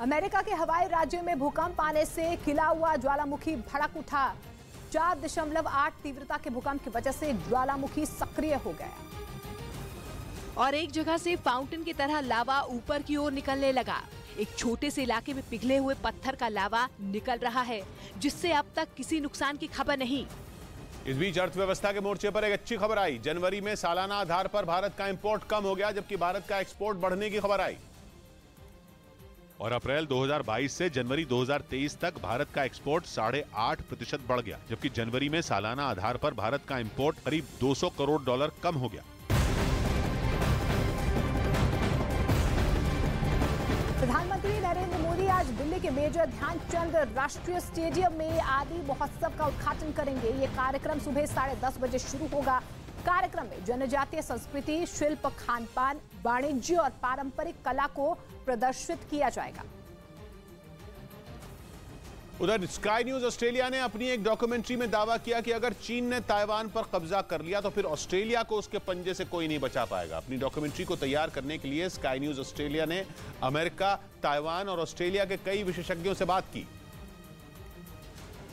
America के हवाई राज्य में भूकंप आने से खिला हुआ ज्वालामुखी भड़क उठा। 4.8 तीव्रता के भूकंप की वजह से ज्वालामुखी सक्रिय हो गया और एक जगह से फाउंटेन की तरह लावा ऊपर की ओर निकलने लगा। एक छोटे से इलाके में पिघले हुए पत्थर का लावा निकल रहा है, जिससे अब तक किसी नुकसान की खबर नहीं। इस बीच अर्थव्यवस्था के मोर्चे पर एक अच्छी खबर आई। जनवरी में सालाना आधार पर भारत का इंपोर्ट कम हो गया, जबकि भारत का एक्सपोर्ट बढ़ने की खबर आई। और अप्रैल 2022 से जनवरी 2023 तक भारत का एक्सपोर्ट 8.5% बढ़ गया, जबकि जनवरी में सालाना आधार पर भारत का इंपोर्ट करीब $200 करोड़ कम हो गया। प्रधानमंत्री नरेंद्र मोदी आज दिल्ली के मेजर ध्यानचंद राष्ट्रीय स्टेडियम में आदि महोत्सव का उद्घाटन करेंगे। ये कार्यक्रम सुबह 10:30 बजे शुरू होगा। कार्यक्रम में जनजातीय संस्कृति, शिल्प, खान पान, वाणिज्य और पारंपरिक कला को प्रदर्शित किया जाएगा। उधर स्काई न्यूज ऑस्ट्रेलिया ने अपनी एक डॉक्यूमेंट्री में दावा किया कि अगर चीन ने ताइवान पर कब्जा कर लिया तो फिर ऑस्ट्रेलिया को उसके पंजे से कोई नहीं बचा पाएगा। अपनी डॉक्यूमेंट्री को तैयार करने के लिए स्काई न्यूज ऑस्ट्रेलिया ने अमेरिका, ताइवान और ऑस्ट्रेलिया के कई विशेषज्ञों से बात की,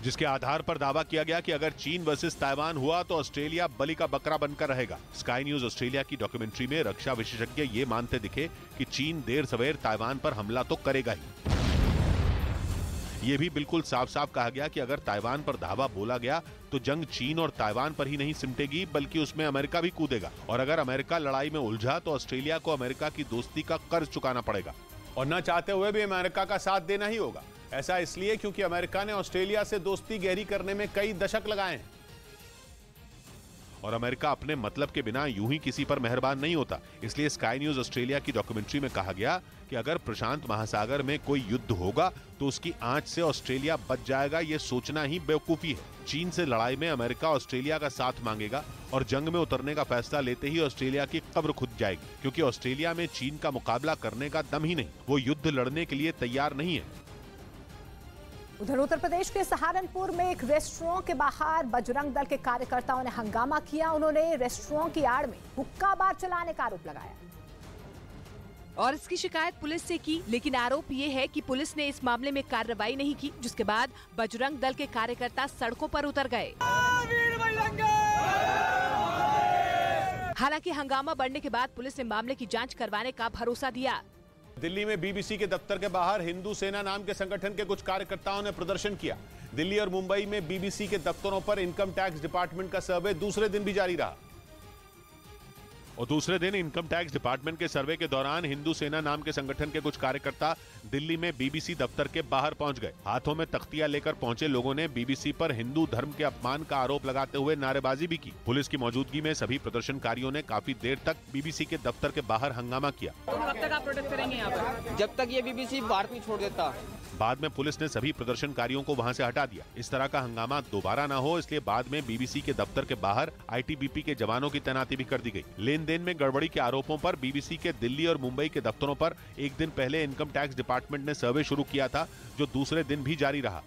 जिसके आधार पर दावा किया गया कि अगर चीन वर्सेस ताइवान हुआ तो ऑस्ट्रेलिया बलि का बकरा बनकर रहेगा। स्काई न्यूज ऑस्ट्रेलिया की डॉक्यूमेंट्री में रक्षा विशेषज्ञ ये मानते दिखे कि चीन देर सवेर ताइवान पर हमला तो करेगा ही। ये भी बिल्कुल साफ साफ कहा गया कि अगर ताइवान पर धावा बोला गया तो जंग चीन और ताइवान पर ही नहीं सिमटेगी, बल्कि उसमें अमेरिका भी कूदेगा। और अगर अमेरिका लड़ाई में उलझा तो ऑस्ट्रेलिया को अमेरिका की दोस्ती का कर्ज चुकाना पड़ेगा और न चाहते हुए भी अमेरिका का साथ देना ही होगा। ऐसा इसलिए क्योंकि अमेरिका ने ऑस्ट्रेलिया से दोस्ती गहरी करने में कई दशक लगाए हैं और अमेरिका अपने मतलब के बिना यूं ही किसी पर मेहरबान नहीं होता। इसलिए स्काई न्यूज ऑस्ट्रेलिया की डॉक्यूमेंट्री में कहा गया कि अगर प्रशांत महासागर में कोई युद्ध होगा तो उसकी आंच से ऑस्ट्रेलिया बच जाएगा। ये सोचना ही बेवकूफी है। चीन से लड़ाई में अमेरिका ऑस्ट्रेलिया का साथ मांगेगा और जंग में उतरने का फैसला लेते ही ऑस्ट्रेलिया की कब्र खुद जाएगी, क्योंकि ऑस्ट्रेलिया में चीन का मुकाबला करने का दम ही नहीं। वो युद्ध लड़ने के लिए तैयार नहीं है। उधर उत्तर प्रदेश के सहारनपुर में एक रेस्टोरेंट के बाहर बजरंग दल के कार्यकर्ताओं ने हंगामा किया। उन्होंने रेस्टोरेंट की आड़ में हुक्का बार चलाने का आरोप लगाया और इसकी शिकायत पुलिस से की, लेकिन आरोप ये है कि पुलिस ने इस मामले में कार्रवाई नहीं की, जिसके बाद बजरंग दल के कार्यकर्ता सड़कों पर उतर गए। हालांकि हंगामा बढ़ने के बाद पुलिस ने मामले की जांच करवाने का भरोसा दिया। दिल्ली में बीबीसी के दफ्तर के बाहर हिंदू सेना नाम के संगठन के कुछ कार्यकर्ताओं ने प्रदर्शन किया। दिल्ली और मुंबई में बीबीसी के दफ्तरों पर इनकम टैक्स डिपार्टमेंट का सर्वे दूसरे दिन भी जारी रहा और दूसरे दिन इनकम टैक्स डिपार्टमेंट के सर्वे के दौरान हिंदू सेना नाम के संगठन के कुछ कार्यकर्ता दिल्ली में बीबीसी दफ्तर के बाहर पहुंच गए। हाथों में तख्तियां लेकर पहुंचे लोगों ने बीबीसी पर हिंदू धर्म के अपमान का आरोप लगाते हुए नारेबाजी भी की। पुलिस की मौजूदगी में सभी प्रदर्शनकारियों ने काफी देर तक बीबीसी के दफ्तर के बाहर हंगामा किया। कब तक आप प्रोटेस्ट करेंगे यहाँ पर? जब तक ये बीबीसी भारत नहीं छोड़ देता। बाद में पुलिस ने सभी प्रदर्शनकारियों को वहां से हटा दिया। इस तरह का हंगामा दोबारा न हो, इसलिए बाद में बीबीसी के दफ्तर के बाहर आईटीबीपी के जवानों की तैनाती भी कर दी गई। लेन देन में गड़बड़ी के आरोपों पर बीबीसी के दिल्ली और मुंबई के दफ्तरों पर एक दिन पहले इनकम टैक्स डिपार्टमेंट ने सर्वे शुरू किया था, जो दूसरे दिन भी जारी रहा।